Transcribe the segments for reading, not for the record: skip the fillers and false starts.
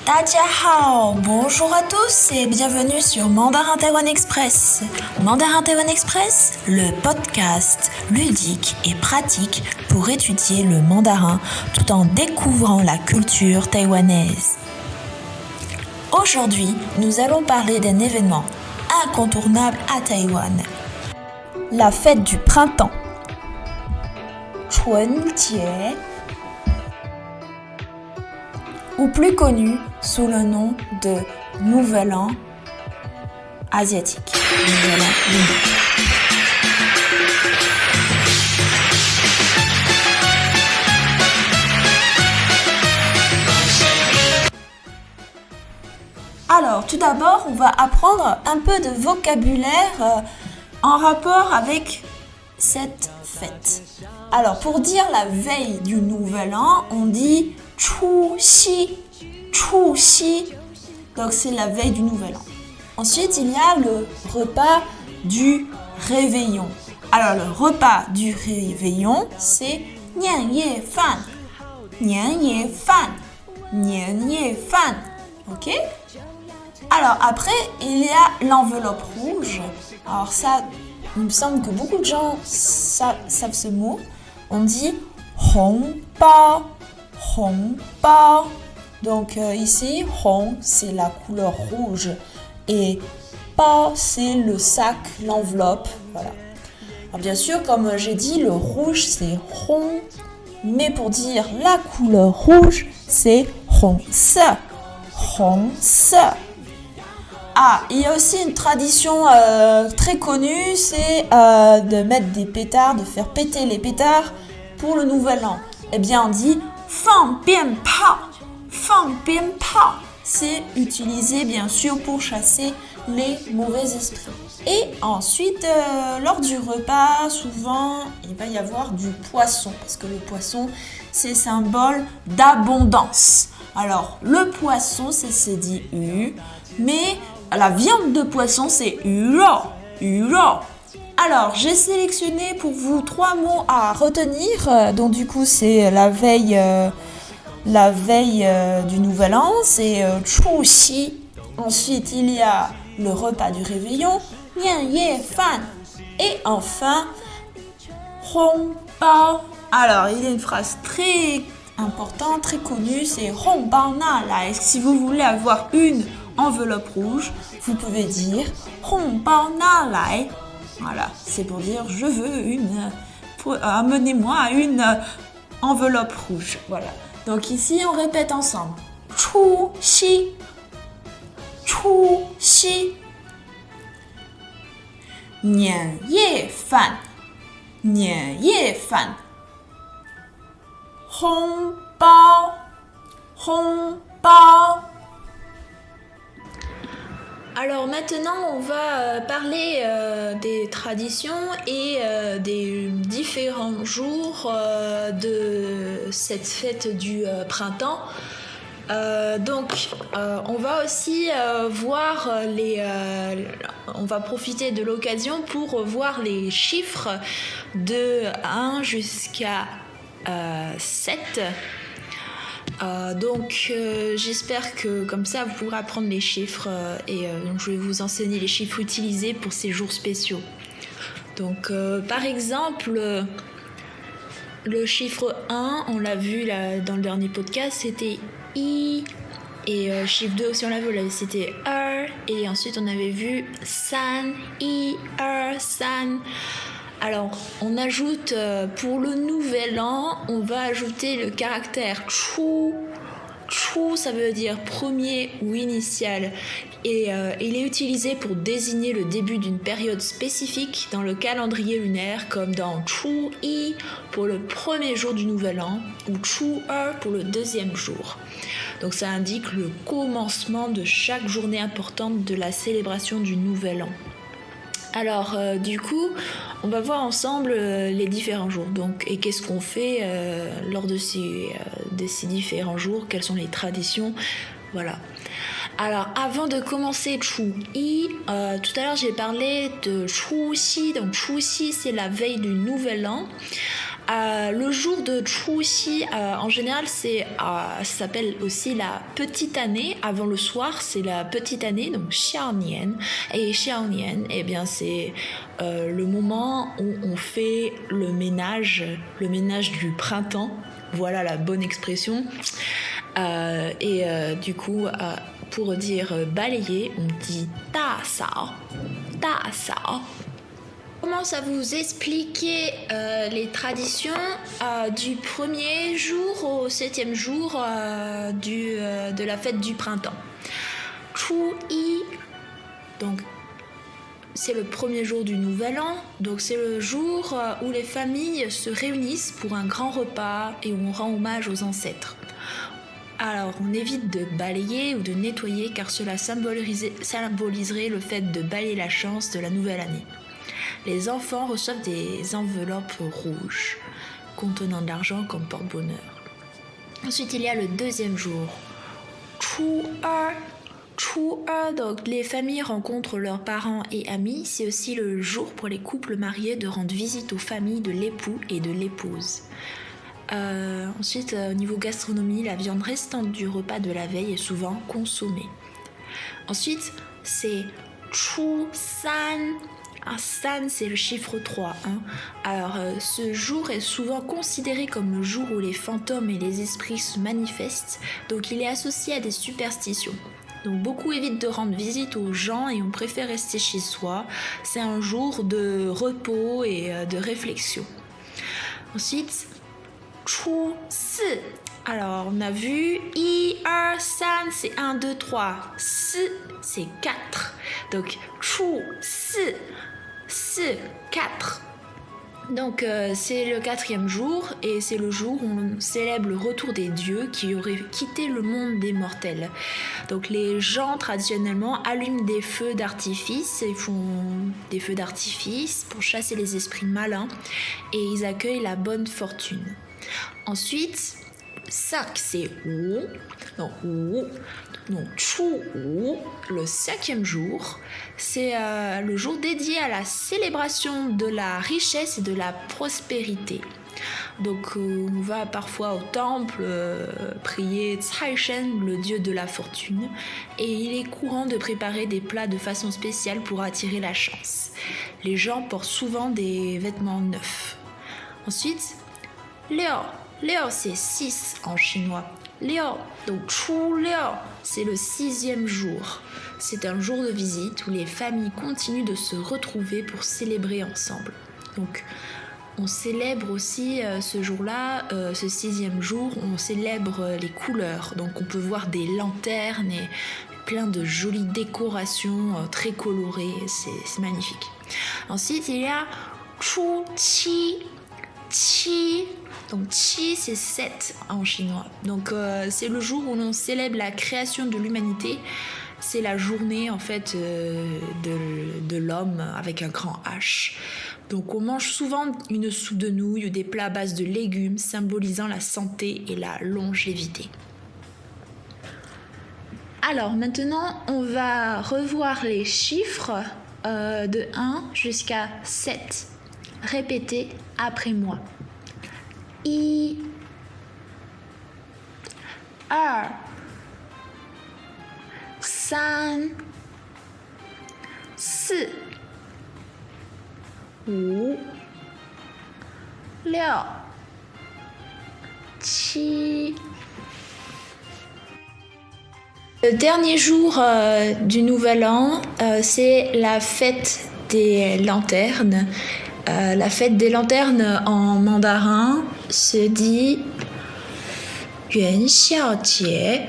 Hao, bonjour à tous et bienvenue sur Mandarin Taïwan Express. Mandarin Taïwan Express, le podcast ludique et pratique pour étudier le mandarin tout en découvrant la culture taïwanaise. Aujourd'hui, nous allons parler d'un événement incontournable à Taïwan, la fête du printemps. Chunjie, ou plus connu sous le nom de Nouvel An asiatique. Nouvel An lunaire. Alors, tout d'abord, on va apprendre un peu de vocabulaire en rapport avec cette fête. Alors, pour dire la veille du Nouvel An, on dit Chuxi. Donc, c'est la veille du Nouvel An. Ensuite, il y a le repas du réveillon. Alors, le repas du réveillon, c'est Nian Ye Fan. Nian Ye Fan. Nian Ye Fan. Ok? Alors, après, il y a l'enveloppe rouge. Alors, ça, il me semble que beaucoup de gens savent ce mot. On dit Hong Bao. Hong Bao. Donc ici, Hong, c'est la couleur rouge et Bao, c'est le sac, l'enveloppe. Voilà. Alors bien sûr, comme j'ai dit, le rouge, c'est Hong. Mais pour dire la couleur rouge, c'est Hong Se. Hong Se. Ah, il y a aussi une tradition très connue, c'est de mettre des pétards, de faire péter les pétards pour le Nouvel An. Eh bien, on dit Fang Bian Pao. Fang Bian Pao. C'est utilisé, bien sûr, pour chasser les mauvais esprits. Et ensuite, lors du repas, souvent, il va y avoir du poisson. Parce que le poisson, c'est symbole d'abondance. Alors, le poisson, c'est dit U. Mais la viande de poisson, c'est Yu Rou. Alors, j'ai sélectionné pour vous 3 mots à retenir. Donc, du coup, c'est la veille du Nouvel An, c'est Chuxi. Ensuite, il y a le repas du réveillon, Nian Ye Fan. Et enfin, Hong Bao. Alors, il y a une phrase très importante, très connue, c'est Hong Bao Na Lai. Si vous voulez avoir une enveloppe rouge, vous pouvez dire Hong Bao Na Lai. Voilà, c'est pour dire je veux amenez-moi une enveloppe rouge. Voilà. Donc ici on répète ensemble. Chuxi. Chuxi. Nian Ye Fan. Nian Ye Fan. Hong Bao. Hong Bao. Alors maintenant, on va parler des traditions et des différents jours de cette fête du printemps. Donc, on va aussi voir on va profiter de l'occasion pour voir les chiffres de 1 jusqu'à 7. Donc j'espère que comme ça vous pourrez apprendre les chiffres donc je vais vous enseigner les chiffres utilisés pour ces jours spéciaux. Donc par exemple le chiffre 1, on l'a vu là, dans le dernier podcast, c'était I, et chiffre 2 aussi on l'a vu là, c'était Er, et ensuite on avait vu San, I, Er, San. Alors, on ajoute, pour le Nouvel An, on va ajouter le caractère Chu. Chu, ça veut dire premier ou initial. Et il est utilisé pour désigner le début d'une période spécifique dans le calendrier lunaire, comme dans Chu I pour le premier jour du Nouvel An, ou Chu Er pour le deuxième jour. Donc ça indique le commencement de chaque journée importante de la célébration du Nouvel An. Alors, du coup, on va voir ensemble les différents jours. Donc, et qu'est-ce qu'on fait lors de ces différents jours? Quelles sont les traditions? Voilà. Alors, avant de commencer Chu-I, tout à l'heure j'ai parlé de Chu-Xi. Donc, Chu-Xi, c'est la veille du Nouvel An. Le jour de Chuxi, en général, ça s'appelle aussi la petite année. Avant le soir, c'est la petite année, donc Xiaonian. Et Xiaonian, eh bien, c'est le moment où on fait le ménage du printemps. Voilà la bonne expression. Du coup, pour dire balayer, on dit da sao. Da sao. Commence à vous expliquer les traditions du premier jour au 7e jour de la fête du printemps. Chu-i, donc c'est le premier jour du nouvel an, donc c'est le jour où les familles se réunissent pour un grand repas et où on rend hommage aux ancêtres. Alors, on évite de balayer ou de nettoyer car cela symboliserait le fait de balayer la chance de la nouvelle année. Les enfants reçoivent des enveloppes rouges contenant de l'argent comme porte-bonheur. Ensuite, il y a le deuxième jour. Chu-er, donc les familles rencontrent leurs parents et amis. C'est aussi le jour pour les couples mariés de rendre visite aux familles de l'époux et de l'épouse. Ensuite, au niveau gastronomie, la viande restante du repas de la veille est souvent consommée. Ensuite, c'est Chu-san. San, c'est le chiffre 3. Alors, ce jour est souvent considéré comme le jour où les fantômes et les esprits se manifestent, donc il est associé à des superstitions. Donc, beaucoup évitent de rendre visite aux gens et on préfère rester chez soi. C'est un jour de repos et de réflexion. Ensuite, Chu-si. Alors, on a vu 1, 2, 3, c'est 1, 2, 3. Si, c'est 4. Donc, Chu-si. 4. Donc c'est le 4e jour et c'est le jour où on célèbre le retour des dieux qui auraient quitté le monde des mortels. Donc les gens traditionnellement allument des feux d'artifice, ils font des feux d'artifice pour chasser les esprits malins et ils accueillent la bonne fortune. Ensuite, 5 c'est Wu. Donc Chu-wu, le 5e jour, c'est le jour dédié à la célébration de la richesse et de la prospérité. Donc on va parfois au temple prier Cai Shen, le dieu de la fortune, et il est courant de préparer des plats de façon spéciale pour attirer la chance. Les gens portent souvent des vêtements neufs. Ensuite, Liao c'est 6 en chinois. Liao, donc Chu Liao, c'est le 6e jour. C'est un jour de visite où les familles continuent de se retrouver pour célébrer ensemble. Donc on célèbre aussi ce jour-là, ce 6e jour, on célèbre les couleurs. Donc on peut voir des lanternes et plein de jolies décorations très colorées, c'est magnifique. Ensuite il y a Chu Qi. Donc Qi c'est 7 en chinois. Donc c'est le jour où l'on célèbre la création de l'humanité. C'est la journée en fait de l'homme avec un grand H. Donc on mange souvent une soupe de nouilles ou des plats à base de légumes symbolisant la santé et la longévité. Alors maintenant on va revoir les chiffres de 1 jusqu'à 7. Répétez après moi. 1 2 3 4 5 6 7 Le dernier jour du Nouvel An, c'est la fête des lanternes. La fête des lanternes en mandarin se dit Yuan Xiaojie.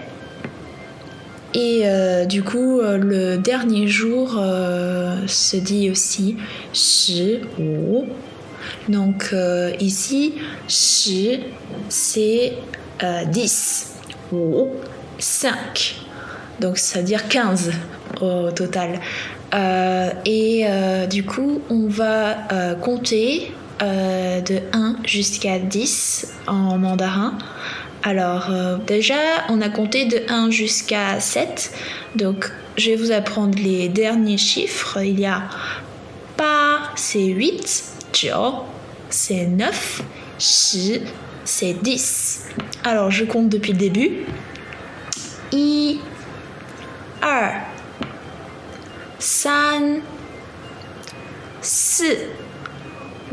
Et du coup, le dernier jour se dit aussi Shi Wu. Donc ici, Shi, c'est 10. Wu, 5. Donc ça veut dire 15 au total. Du coup, on va compter de 1 jusqu'à 10 en mandarin. Alors, déjà, on a compté de 1 jusqu'à 7. Donc, je vais vous apprendre les derniers chiffres. Il y a Pa, c'est 8. Jiu, c'est 9. 10, c'est 10. Alors, je compte depuis le début. 1, 2, 3, 4, 5, 6, 7,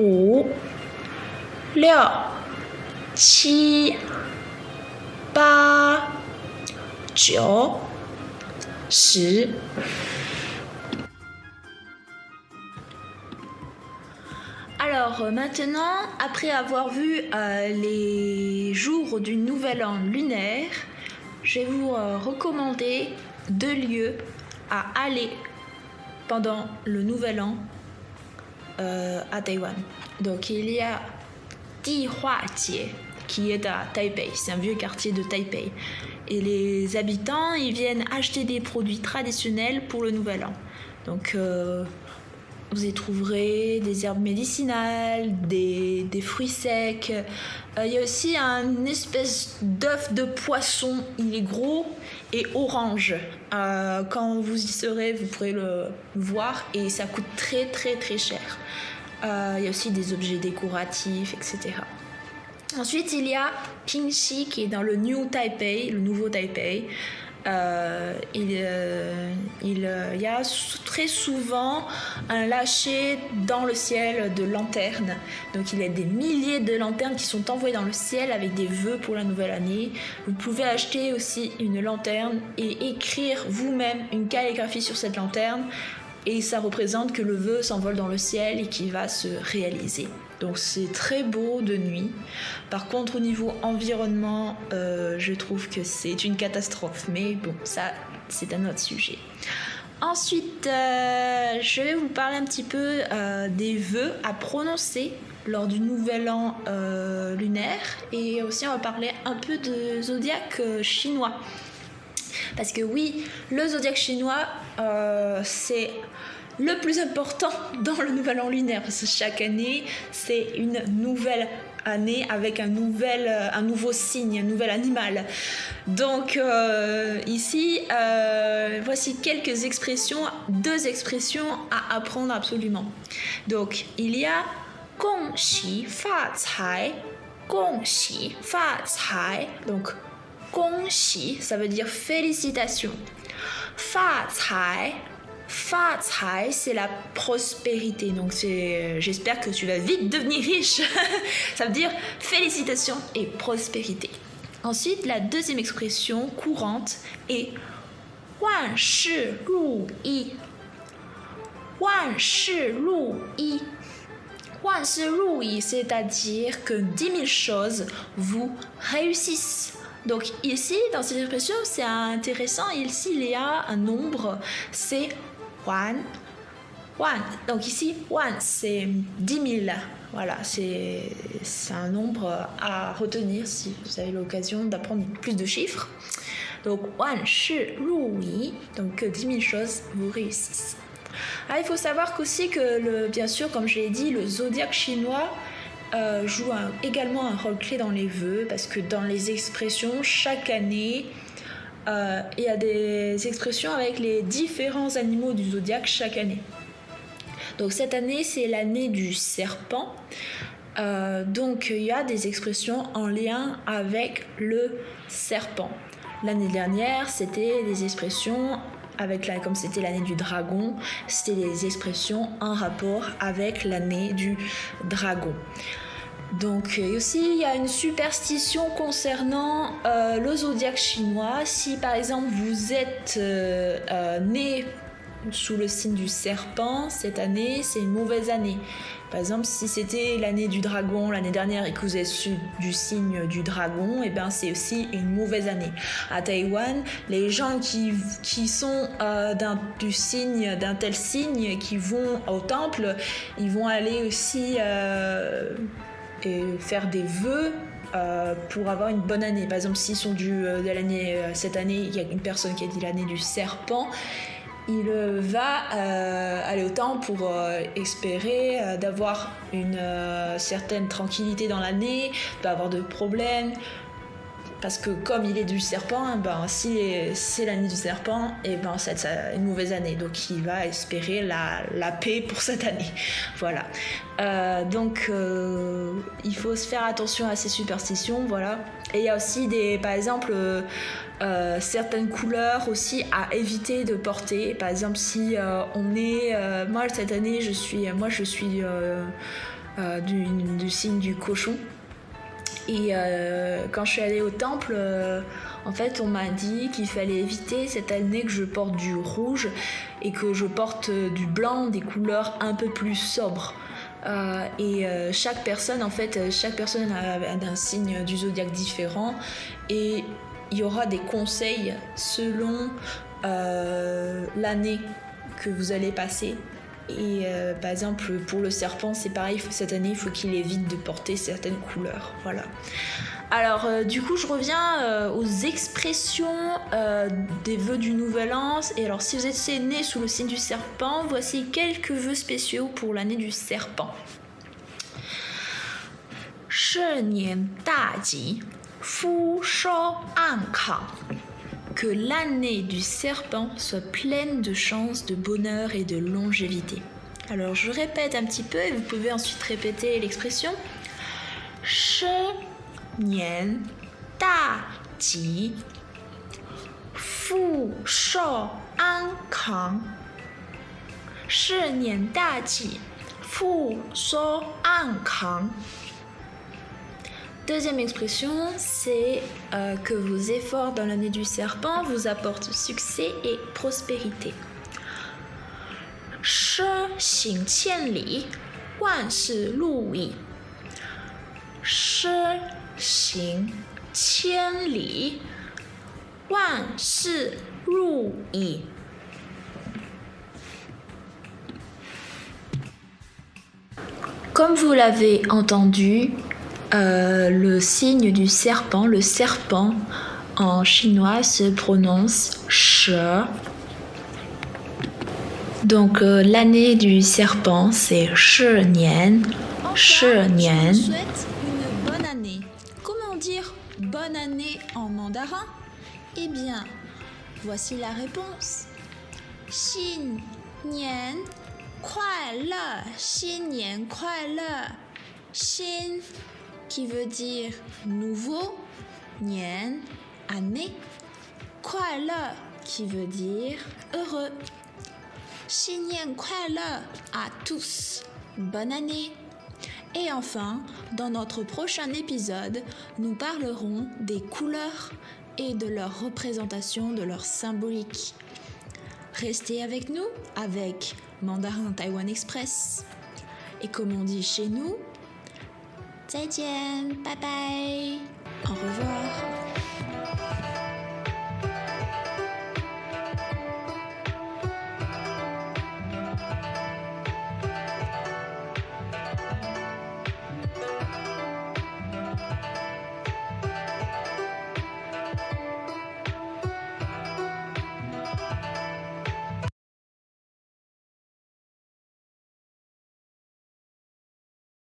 8, 9, 10. Alors maintenant, après avoir vu les jours du nouvel an lunaire, je vais vous recommander 2 lieux à aller pendant le nouvel an à Taïwan. Donc il y a Dihuajie qui est à Taipei, c'est un vieux quartier de Taipei. Et les habitants, ils viennent acheter des produits traditionnels pour le nouvel an. Donc vous y trouverez des herbes médicinales, des fruits secs. Il y a aussi une espèce d'œuf de poisson. Il est gros et orange. Quand vous y serez, vous pourrez le voir et ça coûte très très très cher. Il y a aussi des objets décoratifs, etc. Ensuite, il y a Pingxi qui est dans le New Taipei, le nouveau Taipei. Il y a très souvent un lâcher dans le ciel de lanternes. Donc il y a des milliers de lanternes qui sont envoyées dans le ciel avec des vœux pour la nouvelle année. Vous pouvez acheter aussi une lanterne et écrire vous-même une calligraphie sur cette lanterne. Et ça représente que le vœu s'envole dans le ciel et qu'il va se réaliser. Donc c'est très beau de nuit. Par contre, au niveau environnement, je trouve que c'est une catastrophe. Mais bon, ça, c'est un autre sujet. Ensuite, je vais vous parler un petit peu des vœux à prononcer lors du nouvel an lunaire. Et aussi, on va parler un peu de zodiaque chinois. Parce que oui, le zodiaque chinois, c'est le plus important dans le nouvel an lunaire. Parce que chaque année, c'est une nouvelle année avec un nouveau signe, un nouvel animal. Donc ici, voici quelques expressions, 2 expressions à apprendre absolument. Donc, il y a Gong Xi Fa Cai, Gong Xi Fa Cai. Donc, Gong Xi, ça veut dire félicitations. Fa Cai, Fa Cai, c'est la prospérité. Donc j'espère que tu vas vite devenir riche. Ça veut dire félicitations et prospérité. Ensuite, la deuxième expression courante est Wan Shi Lu Yi. Wan Shi Lu Yi. Wan Shi Lu Yi, c'est-à-dire que 10 000 choses vous réussissent. Donc ici, dans cette expression, c'est intéressant. Ici, il y a un nombre, c'est Wan. Donc ici, Wan, c'est 10 000. Voilà, c'est un nombre à retenir si vous avez l'occasion d'apprendre plus de chiffres. Donc, Wan Shi Lu Yi, donc 10 000 choses vous réussissent. Alors, il faut savoir qu'aussi que, bien sûr, comme je l'ai dit, le zodiaque chinois joue également un rôle clé dans les vœux, parce que dans les expressions, chaque année, il y a des expressions avec les différents animaux du zodiaque chaque année. Donc cette année, c'est l'année du serpent. Donc il y a des expressions en lien avec le serpent. L'année dernière, c'était des expressions comme c'était l'année du dragon, c'était des expressions en rapport avec l'année du dragon. Donc aussi, il y a une superstition concernant le zodiaque chinois. Si par exemple vous êtes né sous le signe du serpent, cette année, c'est une mauvaise année. Par exemple, si c'était l'année du dragon l'année dernière et que vous êtes du signe du dragon, et ben c'est aussi une mauvaise année. À Taïwan, les gens qui sont du signe, d'un tel signe, qui vont au temple, ils vont aller aussi faire des vœux pour avoir une bonne année. Par exemple, s'ils sont de l'année cette année, il y a une personne qui a dit l'année du serpent. Il va aller au temple pour espérer d'avoir une certaine tranquillité dans l'année, de pas avoir de problèmes. parce que comme il est du serpent, si c'est l'année du serpent, et c'est une mauvaise année. Donc il va espérer la paix pour cette année. Voilà. Donc il faut se faire attention à ces superstitions, voilà. Et il y a aussi par exemple, certaines couleurs aussi à éviter de porter. Par exemple, si on est, moi cette année, je suis du signe du cochon. Et quand je suis allée au temple, en fait, on m'a dit qu'il fallait éviter cette année que je porte du rouge et que je porte du blanc, des couleurs un peu plus sobres. Chaque personne a un signe du zodiaque différent et il y aura des conseils selon l'année que vous allez passer. Et par exemple, pour le serpent, c'est pareil, cette année, il faut qu'il évite de porter certaines couleurs. Voilà. Alors, du coup, je reviens aux expressions des vœux du Nouvel An. Et alors, si vous êtes né sous le signe du serpent, voici quelques vœux spéciaux pour l'année du serpent. 是年大吉，福寿安康。 Que l'année du serpent soit pleine de chances, de bonheur et de longévité. Alors je répète un petit peu et vous pouvez ensuite répéter l'expression. 是年大吉，福寿安康。是年大吉，福寿安康。 Deuxième expression, c'est que vos efforts dans l'année du serpent vous apportent succès et prospérité. 诗行千里，万事如意。诗行千里，万事如意。 Comme vous l'avez entendu, le signe du serpent, le serpent en chinois se prononce she. Donc l'année du serpent c'est shi nian. Shi nian. Je souhaite une bonne année. Comment dire bonne année en mandarin? Eh bien, voici la réponse. Xin nian kuai le. Xin nian kuai le. Xin qui veut dire nouveau, nian, année, kuai le qui veut dire heureux. Xin nian kuai le à tous, bonne année. Et enfin, dans notre prochain épisode, nous parlerons des couleurs et de leur représentation, de leur symbolique. Restez avec nous avec Mandarin Taïwan Express. Et comme on dit chez nous, 再见，拜拜，au revoir。